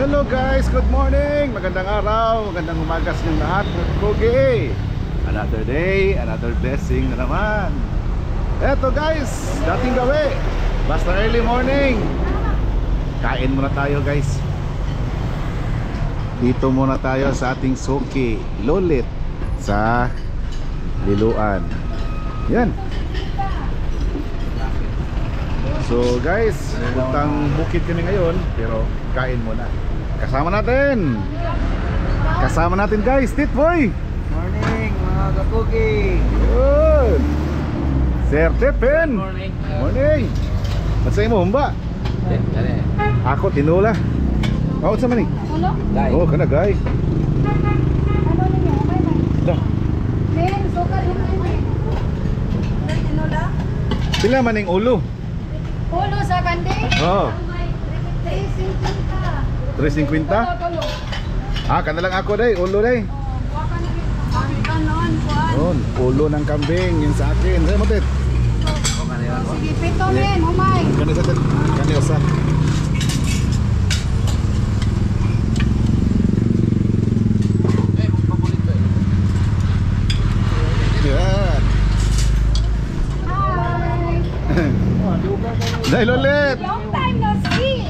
Hello guys, good morning, magandang araw, magandang umaga sa inyong lahat. Kugi, another day, another blessing na naman. Eto guys, dating gawi, basta early morning. Kain muna tayo guys. Dito muna tayo sa ating suki, Lolit, sa Liloan. Yan. So guys, puntang bukid kami ngayon, pero kain muna. Kasama natin guys, Titboy. Morning mga kapugi. Good. Sir Tepen. Morning. Morning. Matsay mo humba? Ako tinula. Out sa mani? Ulo? Oh, kana gay. Ano ninyo? Okay ba? Da. Men, sukal yung kain. Tinola? Pila maning ulo? Ulo sa kandi? Oh. 350. 350? Tulo. Ah, kana lang ako day, ulo day. Wakan kanon, kuan. Oh, ulo ng kambing yun sa akin. Say mo tit. Sige, pito men, humay. Kani sa tit. Kani usa. Yan. Hi. Day Lolit. Long time no see.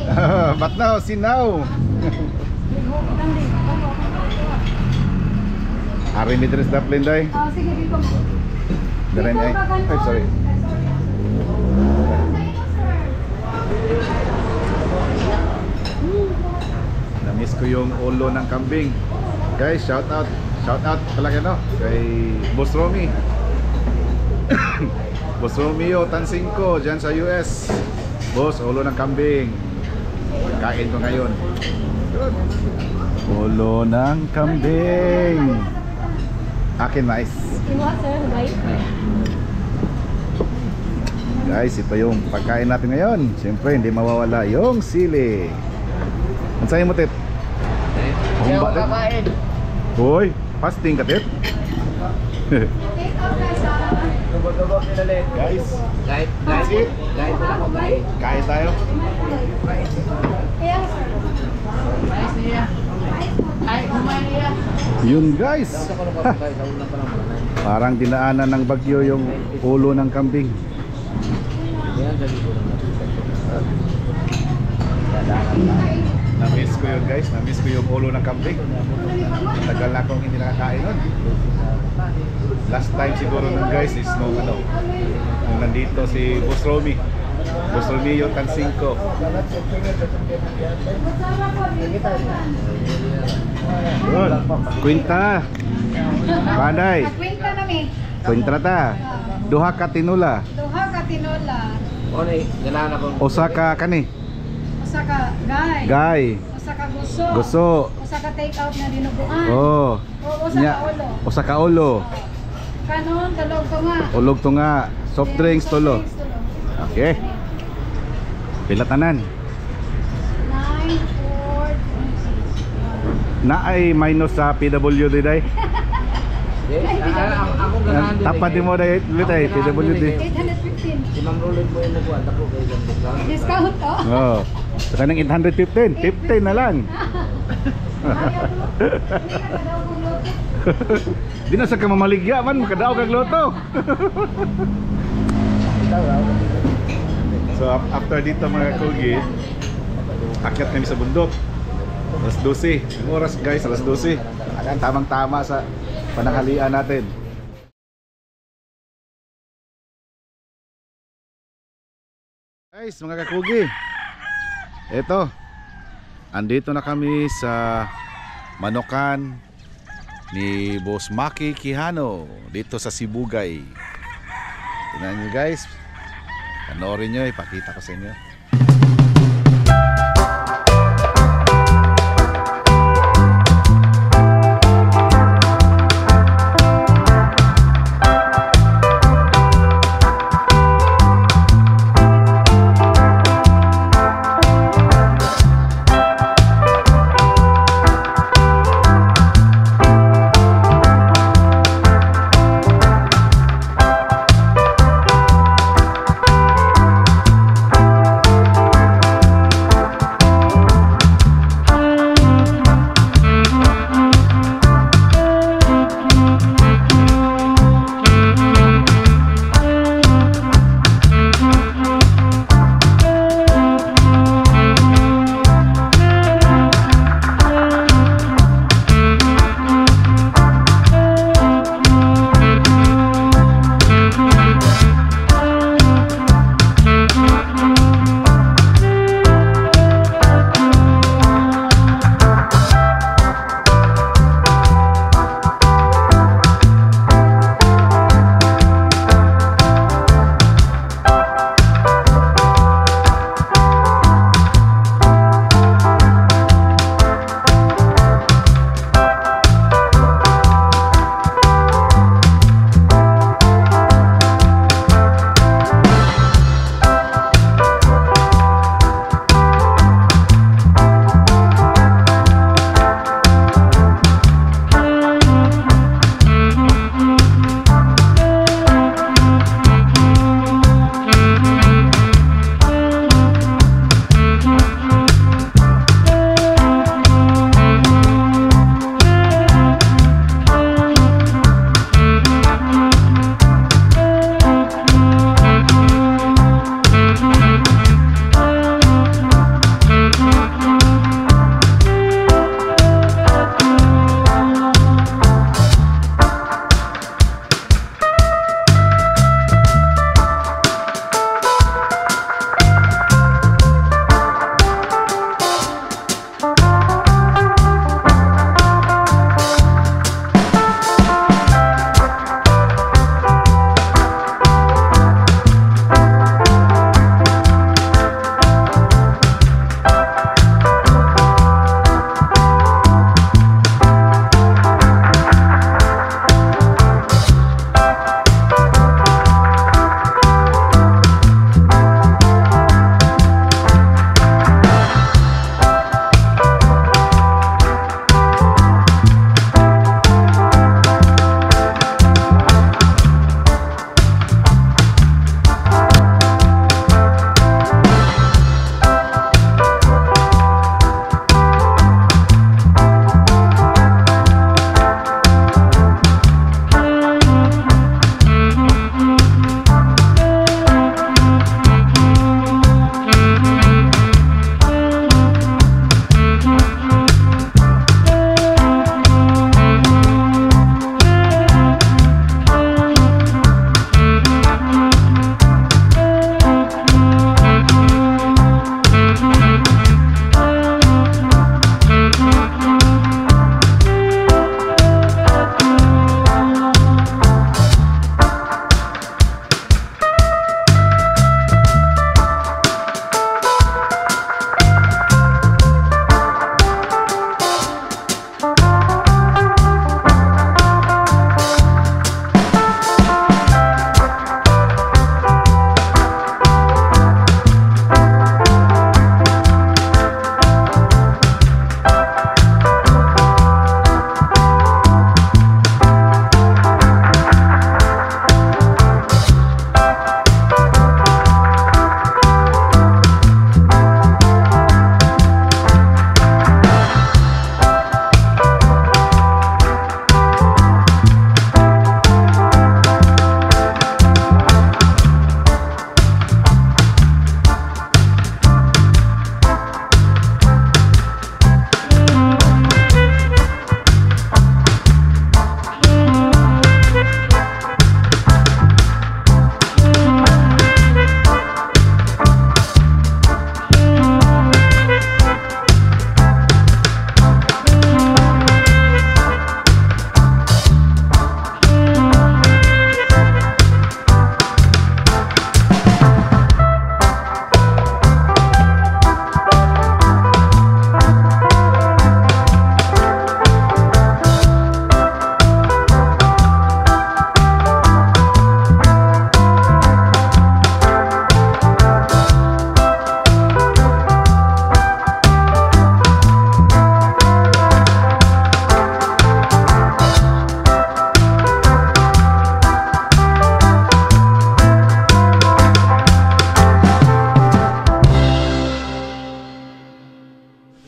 But now, see now. Ari mi tres daplin day. Oh, sige, dito mo. Daren ay. Ay, sorry. Na-miss ko yung ulo ng kambing. Guys, shout out pala kayo no? Kay Boss Romy. Boss Romeo Tansingko dyan sa US. Boss, ulo ng kambing. Kain ko ngayon. Good. Ulo ng kambing. Akin nice. Guys, ito yung pagkain natin ngayon. Siyempre, hindi mawawala yung sili. Ang sa'yo mo, Tit? Humba, Tit? Kakain. Hoy, fasting ka, Tit? Dubog-dubog nilalit. Guys, Guys, guys wala ko guys. kain tayo. Yes, sir. Guys niya. Ay, humay niya. Yun, guys. Sa kono ka guys, sa una pa lang wala. Parang dinaanan ng bagyo yung ulo ng kambing. Yan sa likod. Na-miss ko yun, guys. Na-miss ko yung ulo ng kambing. Tagal na akong hindi nakakain nun. Last time siguro nun, guys, is nung nandito si Boss Romy. Boss Romeo Tansingko. Good. Kwinta. Panday. Kwenta na mi. Kwinta ta. Duha ka tinula. Duha ka tinola. O ni, ganahan ako. Usa ka kani. Usa ka gay. Gay. Usa ka guso. Guso. Usa ka take out na dinuguan. Oh. O usa Nya. ka ulo. Usa ka ulo. Kanon, talog to nga. Ulog to nga. Soft drinks tulo. Okay. Pila tanan. 9, 4, Na ay minus sa PWD day. Ako ganahan din. Tapat mo day day PWD. 815. Si Ma'am Roland mo yung nagkuhan. Ako kayo yung discount. Discount to. Oh. Sa nang 815, 15 na lang. Di na sa ka mamaligya man, makadaog kag loto. So after dito mga kugi, akyat kami sa bundok. Alas 12. Ang oras guys, alas 12. Ayan, tamang-tama sa pananghalian natin. Guys, mga kakugi, eto, andito na kami sa Manokan ni Boss Maki Quijano dito sa Sibugay. Tingnan nyo guys, panoorin nyo, ipakita ko sa inyo.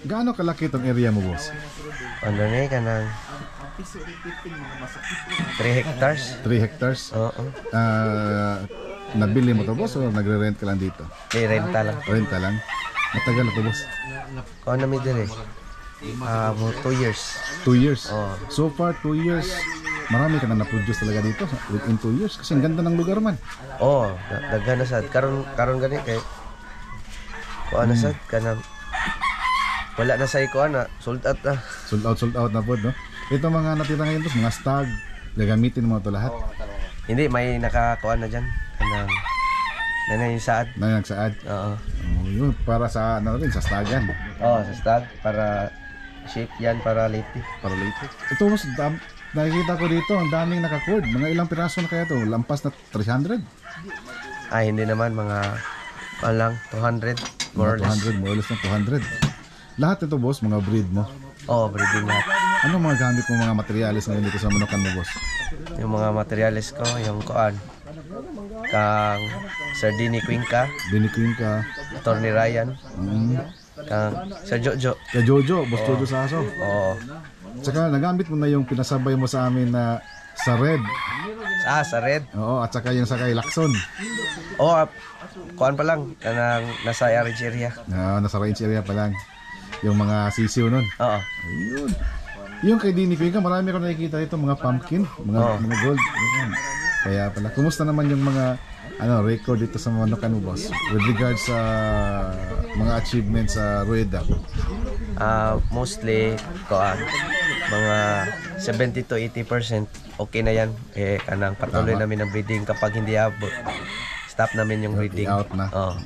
Gaano kalaki itong area mo, boss? Ano na ka ng 3 hectares? 3 hectares? Oo. Nabili mo to, boss, o nagre-rent ka lang dito? Renta lang. Renta lang? Matagal na to, boss? Kung ano may dire? 2 years. 2 years? Oo. So far, 2 years. Marami ka na na-produce talaga dito within 2 years. Kasi ang ganda ng lugar man. Oo, daghan na sad. Karon gani kay kung ano sad kanang wala na sa iko ana, sold out na. Sold out na po, no? Ito mga natira ngayon, boss, mga stag. Gagamitin mo ito lahat. Hindi may nakakuan na diyan. Kanang nanay yung saad. Na nagsaad. Oo. Oh, yun, para sa ano rin, sa stagan. Oo, sa stag para shape yan para late. Para late. Ito, boss, nakikita ko dito, ang daming naka-cord. Mga ilang piraso na kaya to? Lampas na 300? Ay, hindi naman mga lang 200 more or less. 200, more or less na 200. Lahat ito, boss, mga breed mo. Oo, breeding lahat. Ano mga gamit mo, mga materialis ngayon dito sa manukan mo, boss? Yung mga materials ko, yung kuan kang Sardini Cuenca, Diniquin ka. Tony Ryan, kang Sir Jojo. Kaya Jojo, boss Jojo Saso. Oo. Tsaka nagamit mo na yung pinasabay mo sa amin na sa red. Sa red. Oo, at saka yung sa kay Lacson. Oo, kuan pa lang kanang nasa RH area. Nasa range area pa lang. Yung mga sisiw nun. Oo. Ayun. Yung kay Diniquin ka, marami ko nakikita dito, mga pumpkin, mga gold. Ayan. Kaya pala, kumusta naman yung mga record dito sa manukan mo, boss? With regards sa mga achievements sa Rueda. Mostly kuan mga 70 to 80% okay na yan. Kanang patuloy namin ang breeding kapag hindi abot. Stop namin yung breeding. Out na. Oo.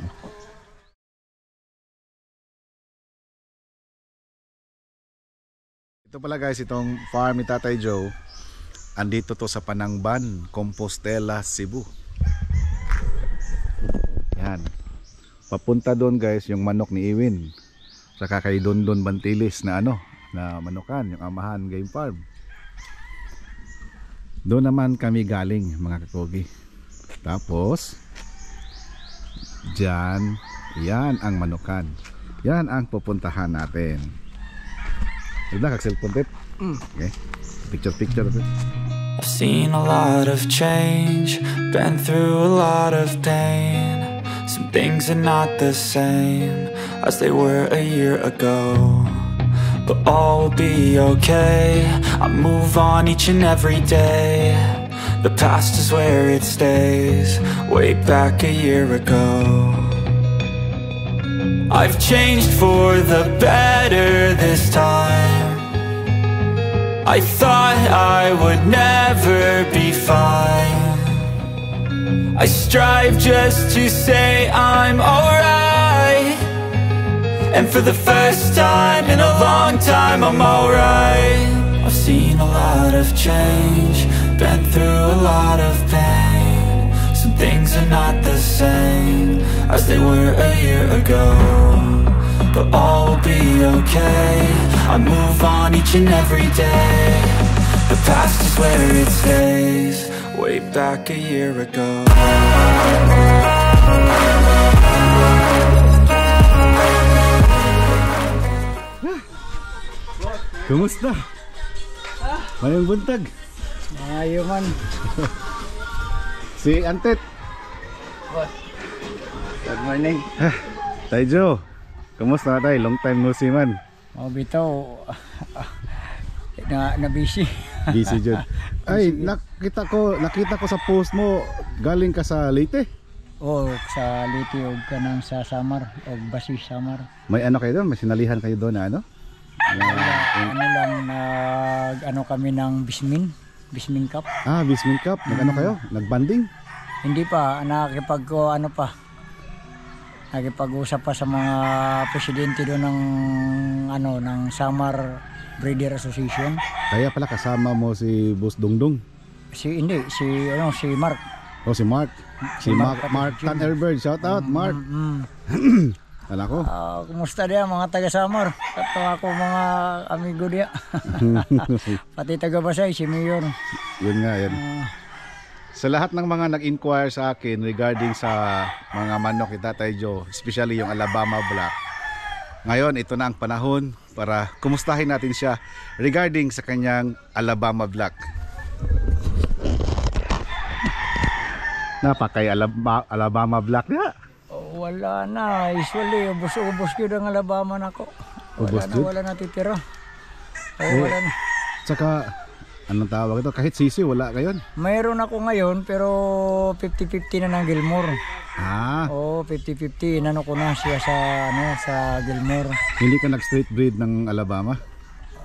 Ito pala guys, itong farm ni Tatay Joe. Andito to sa Panangban, Compostela, Cebu. Yan. Papunta doon guys yung manok ni Iwin. Saka kay Dondon Bantilis na na manukan, yung Amahan Game Farm. Doon naman kami galing mga kakogi. Tapos diyan, yan ang manukan. Yan ang pupuntahan natin. Udah kag cellphone tip. Okay. Picture of it. I've seen a lot of change, been through a lot of pain. Some things are not the same as they were a year ago, but all will be okay. I move on each and every day. The past is where it stays, way back a year ago. I've changed for the better this time. I thought I would never be fine. I strive just to say I'm alright, and for the first time in a long time I'm alright. I've seen a lot of change, been through a lot of pain. Some things are not the same as they were a year ago, but all will be okay. I move on each and every day. The past is where it stays, way back a year ago. Kumusta? Mayong buntag. Ayaw man. Si Antet. Good morning. Tay Joe. Kumusta na tayo? Long time no see man. Bitaw. Na busy. Busy Jud. Ay, nakita ko sa post mo galing ka sa Leyte. Sa Leyte og kanang sa Samar og Basi Samar. May kayo doon? May sinalihan kayo doon na ano? Kami ng Bismin Cup. Bismin Cup. Nag kayo? Nagbanding? Hindi pa nakipag-usap pa sa mga presidente doon ng Samar Breeder Association. Kaya pala kasama mo si Boss Dongdong. Si Mark. Si Mark. Si Mark Tannerbird. Shout out Mark. Wala ko. Kumusta dia mga taga Samar? Kato ako mga amigo dia. Pati taga Basay si Mayor. Yun nga yan. Sa lahat ng mga nag-inquire sa akin regarding sa mga manok ni Tatay Joe, especially yung Alabama Black, Ngayon, ito na ang panahon para kumustahin natin siya regarding sa kanyang Alabama vlog. Napakay Alabama vlog niya. Wala na. Usually, ubos ko ng Alabama na ko. Ubos yun? Wala na titira. Wala na. Tsaka, anong tawag ito? Kahit sisi, wala ngayon. Mayroon ako ngayon, pero 50-50 na ng Gilmore. Oo, 50-50. Inano ko na siya sa Gilmore. Hindi ka nag-straight breed ng Alabama?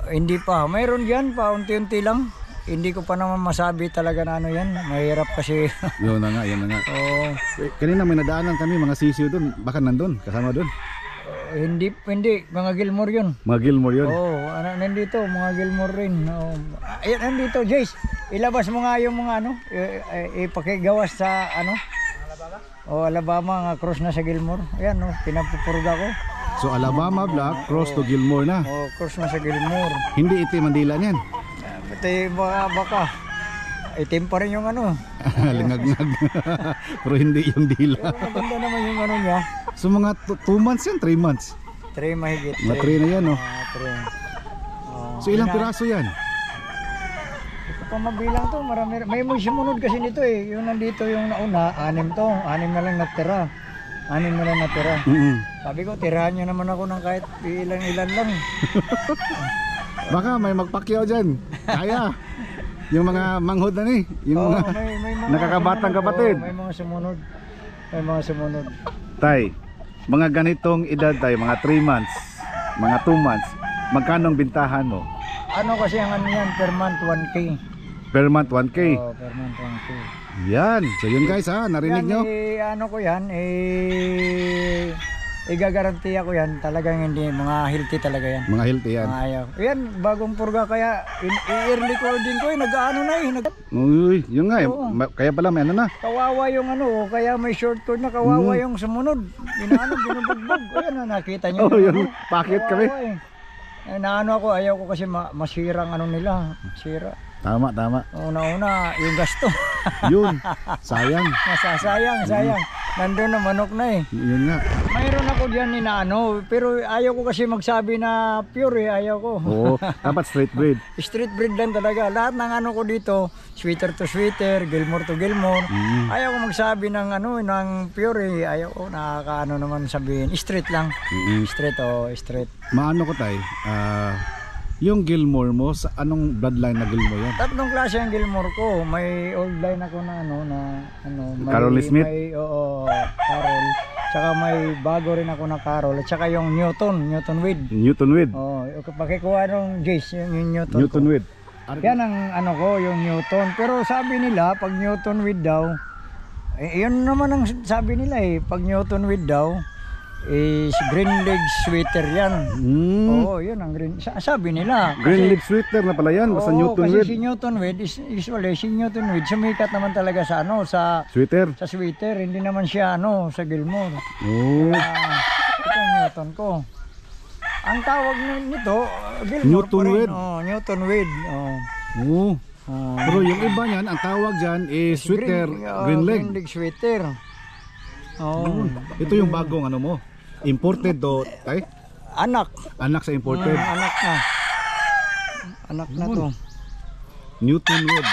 Hindi pa. Mayroon dyan pa, unti-unti lang. Hindi ko pa naman masabi talaga na ano yan. Mahirap kasi. Yun na nga. Oo. Kanina may nadaanan kami, mga sisiyo dun. Baka nandun, kasama dun. Hindi. Mga Gilmore yun. Mga Gilmore yun? Oo, nandito. Mga Gilmore rin. Ayan, nandito, Jace. Ilabas mo nga yung mga ipakigawas sa Alabama, nga cross na sa Gilmore. Ayan, pinapupurga ko. So Alabama Black, cross to Gilmore na. Cross na sa Gilmore. Hindi itim ang dila niyan. Baka. Itim pa rin yung Lingag-ngag. Pero hindi yung dila. Pero maganda naman yung niya. So mga 2 months yan, 3 months? 3 mahigit. Mga 3 na yan, no? 3. So ilang piraso yan? Pa mabilang to, marami. May sumunod kasi nito yung nandito yung nauna, 6 to. 6 na lang natira. 6 na lang natira. Sabi ko, tirahan nyo naman ako ng kahit ilan lang. Baka may magpakyaw dyan. Kaya. Yung mga manghod na yung mga nakakabatang kapatid. May mga sumunod. Tay, mga ganitong edad tayo, mga 3 months, mga 2 months, magkano ang bintahan mo? Kasi ang yan, per month 1K. Per month 1K? Oo, per month 1K. Yan. So yun guys narinig nyo? Igagarantiya ko yan. Talagang hindi, mga healthy talaga yan. Mga healthy yan. Ayaw. Yan, bagong purga kaya i-early recording ko Uy, yun nga kaya pala may na. Kawawa yung kaya may short cord na kawawa yung sumunod. Binubugbog. Ayan nakita nyo. Yun, pakit kami. Ako, ayaw ko kasi masirang nila. Masira. Tama. Una-una, yung gasto. Yun, sayang. Sayang. Nandun na manok na Yun nga. Mayroon ako diyan pero ayaw ko kasi magsabi na pure ayaw ko. Oo, dapat straight breed. Street breed lang talaga. Lahat ng ko dito, sweater to sweater, Gilmore to Gilmore. Ayaw ko magsabi ng ng pure, ayaw ko naman sabihin. Street lang. Street. Maano ko tay? Yung Gilmore mo, sa anong bloodline na Gilmore yan? 3 klase ang Gilmore ko. May old line ako na Carol Smith? Carol. Tsaka may bago rin ako na Carol. At tsaka yung Newton Wade. Pakikuha nung Jace, yung Newton Wade. Yan ang ko, yung Newton. Pero sabi nila, pag Newton Wade daw, yun naman ang sabi nila pag Newton Wade daw, is green leg sweater yan. Oo, yun ang green. Sabi nila. Green leg sweater na pala yan. Basta Newton Wade. Kasi si Newton Wade sumikat naman talaga sa sweater. Sa sweater, hindi naman siya sa Gilmore. Ito ang Newton ko. Ang tawag nito, Gilmore Newton Wade. Newton Wade. Pero yung iba niyan, ang tawag diyan is sweater, green leg. Green leg sweater. Ito yung bagong mo. Imported to, tay? Anak sa imported. Anak na to. Newton Wade.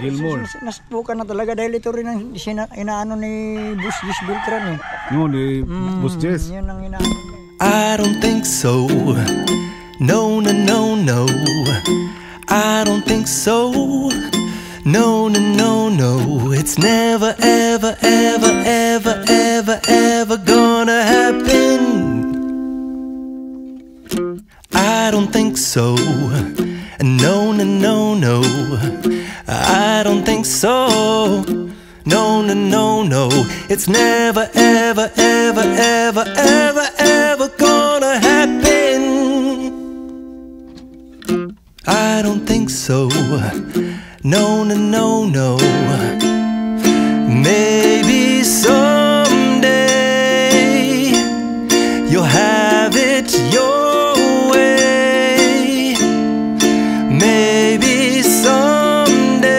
Gilmore. Naspukan na talaga dahil ito rin ang inaano ni Boss Jess Beltran ni Boss Jess. Yan ang inaano. I don't think so. No. I don't think so. No, it's never, ever gonna happen. I don't think so. No. I don't think so. No. It's never, ever gonna happen. I don't think so. No. Maybe someday you'll have it your way. Maybe someday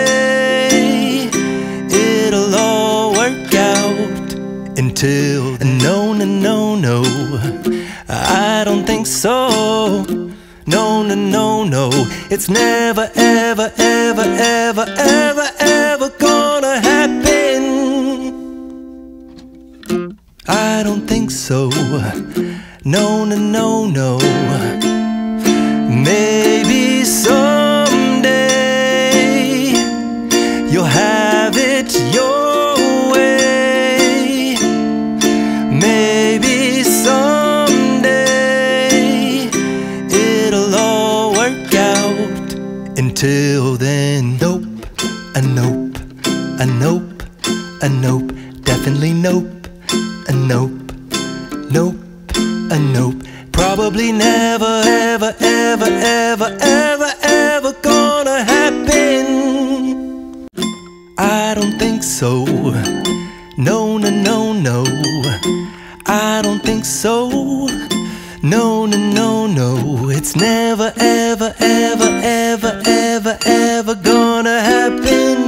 it'll all work out. Until no. think so. No, no, no, no. It's never, ever, ever, ever, ever, ever gonna happen. I don't think so. No, no, no, no. Maybe someday you'll have it your way. Maybe someday it'll all work out. Until then, nope, a nope, a nope, a nope, definitely nope, a nope, nope, a nope. Probably never, ever, ever, ever, ever, ever gonna happen. I don't think so. No, no, no, no. I don't think so. No, no, no, no. It's never, ever, ever, ever, ever, ever gonna happen.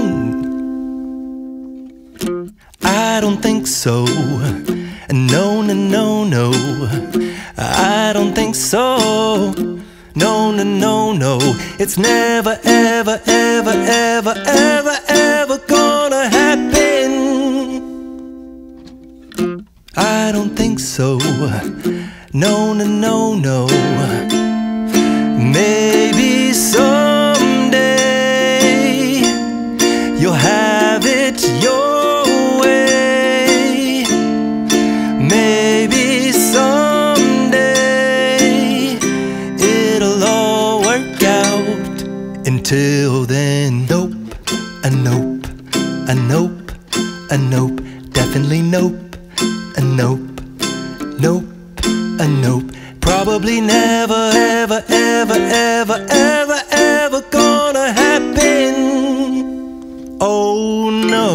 I don't think so. No, no, no, no. I don't think so. No, no, no, no. It's never, ever, ever, ever, ever, ever gonna happen. I don't think so. No, no, no, no. Maybe someday you'll have it your way. Maybe someday it'll all work out. Until then, nope, a nope, a nope, a nope, definitely nope, a nope, nope, a nope. Probably never, ever, ever, ever, ever, ever gonna happen. Oh no.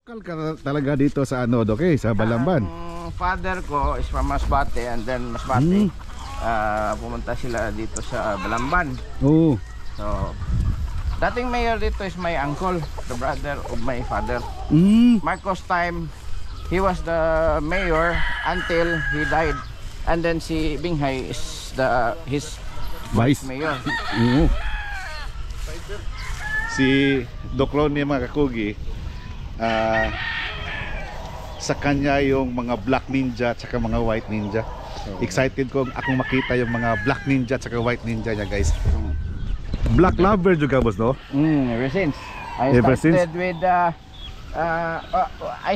Local ka talaga dito sa ano, okay, sa Balamban. Ang father ko is from Masbate, and then Masbate. Pumunta sila dito sa Balamban. Oo. So, dating mayor dito is my uncle, the brother of my father. Marcos time, he was the mayor until he died. And then si Binghay is his Vice mayor. Oo. Si Doc Ronnie mga kakugi, sa kanya yung mga Black Ninja at saka mga White Ninja. Excited ko akong makita yung mga Black Ninja at saka White Ninja niya, guys. Black lover juga, boss, no? Ever since. I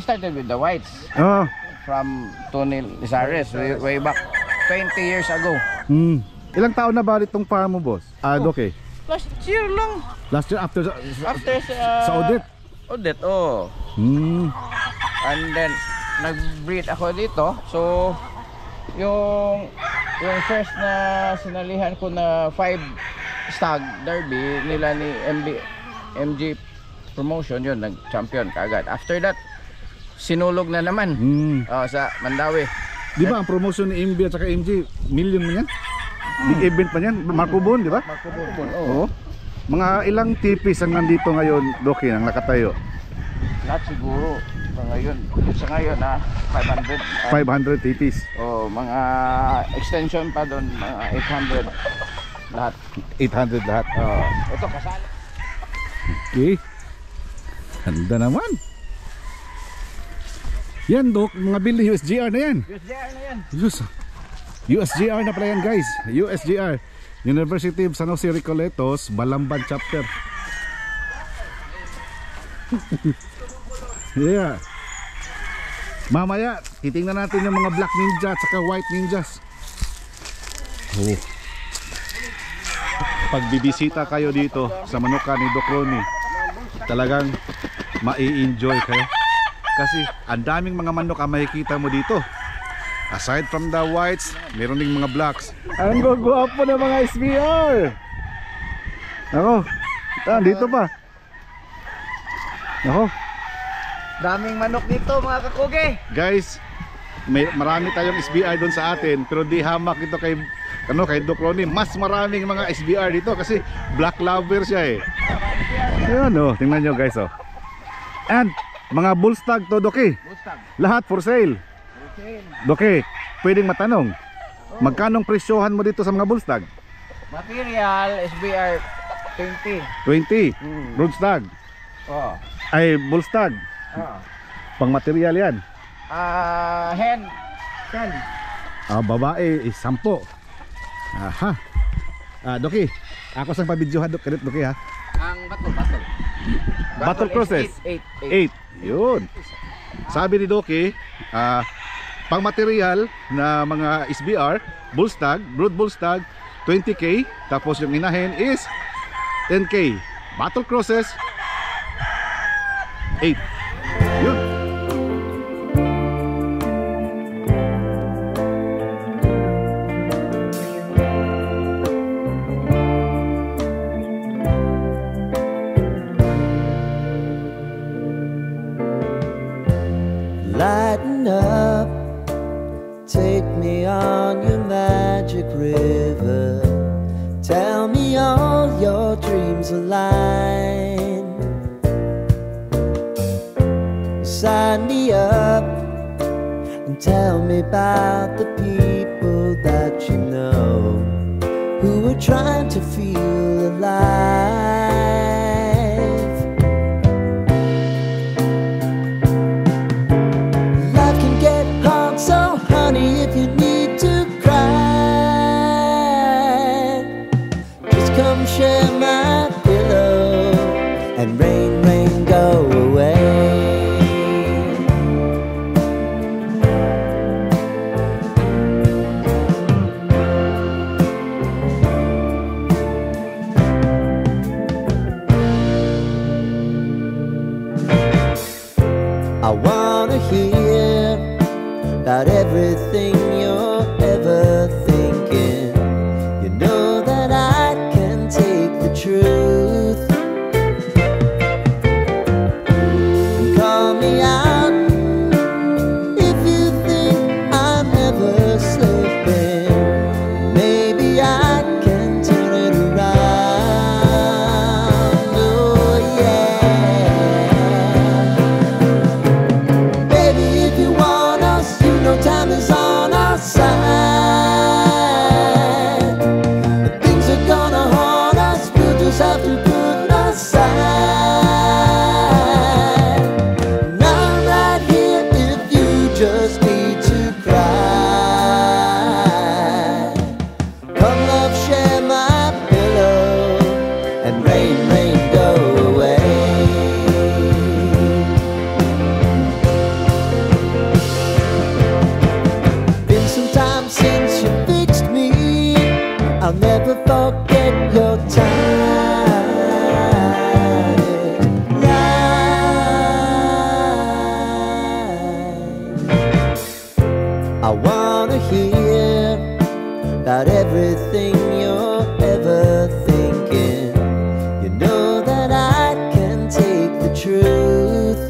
started with the Whites Oh. from Tony Lizares way back 20 years ago. Ilang taon na ba itong farm mo, boss? Okay. Last year lang. Last year after Sa Odette? Odette, oh. And then nag-breed ako dito. So yung first na sinalihan ko na 5 stag derby nila ni MG Promotion, yun nag-champion kaagad. After that sinulog na naman sa Mandawi. Di ba ang promotion ni MB at saka MG, million man yan? Big event pa yan, Marco Bon, di ba? Marco Bon, Oo. Mga ilang tipis ang nandito ngayon, Doki, ang nakatayo? lahat siguro sa ngayon 500 500 tipis. oh, mga extension pa doon, mga 800 lahat. 800 lahat. Ito kasali. Okay. Handa naman. Yan, Dok, mga building USGR na yan. USGR na yan. USGR na pala yan, guys. USGR, University of San Jose Recoletos, Balamban chapter. Yeah. Mamaya titingnan natin yung mga Black Ninja at saka White Ninjas. Pag bibisita kayo dito sa Manukan ni Doc Ronnie, talagang mai-enjoy kayo. Kasi ang daming mga manok ang makikita mo dito. Aside from the whites, meron ding mga blacks. Ang gwapo ng mga SBR. Ako, dito pa. Ako, Daming manok dito, mga kakugi. guys, marami tayong SBI doon sa atin, pero di hamak ito kay ano, kay Doc Ronnie, mas maraming mga SBR dito kasi black lover siya eh. Ayun oh, tingnan nyo guys oh. And mga bull stag to Doki. Lahat for sale. Doki, pwedeng matanong, magkanong presyohan mo dito sa mga bull stag? Material, SBR 20. 20. Road stag. Oh. Ay, bull stag. Oh. Pang material yan. Hen. Hen. Babae is 10. Aha. Doki, ako sang pabidyohan Doki ha. Ang Battle crosses 8. Yun. Sabi ni Doki, pang material na mga SBR, bull stag, brood bull stag 20k, tapos yung inahin is 10k. Battle crosses 8. Yun. Lighten up, take me on your magic river. Tell me all your dreams align. Sign me up and tell me about the people that you know who are trying to feel alive. Life can get hard, so honey, if you need to cry, just come share my pillow and rain, rain, go away. I wanna hear about everything you're ever thinking. You know that I can take the truth and call me out if you think I'm ever slipping. Maybe I can turn it around. Oh yeah. Baby, if you want us, you know time is on our side. But things are gonna haunt us, we'll just have to put aside. And I'm right here if you just need to cry. Come love, share my pillow and rain, rain, go away. Been some time since you fixed me. I'll never forget your time. I wanna hear about everything you're ever thinking. You know that I can take the truth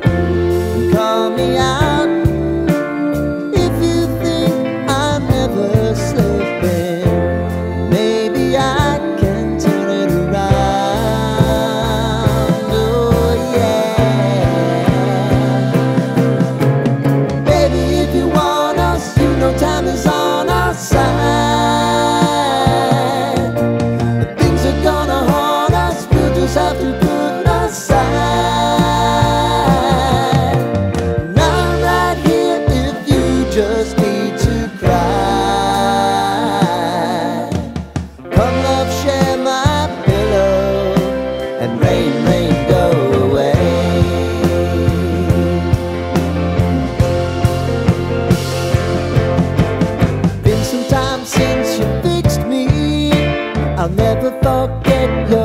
and call me out if you think I'm ever slipping. Maybe I can turn it around. Oh yeah. Baby, if you want us, you know time is on our side. But things are gonna haunt us, we'll just have to put aside. And I'm right here if you just need to cry. Come love, share my pillow and rain, rain, go away. Been some time since you fixed me. I'll never forget your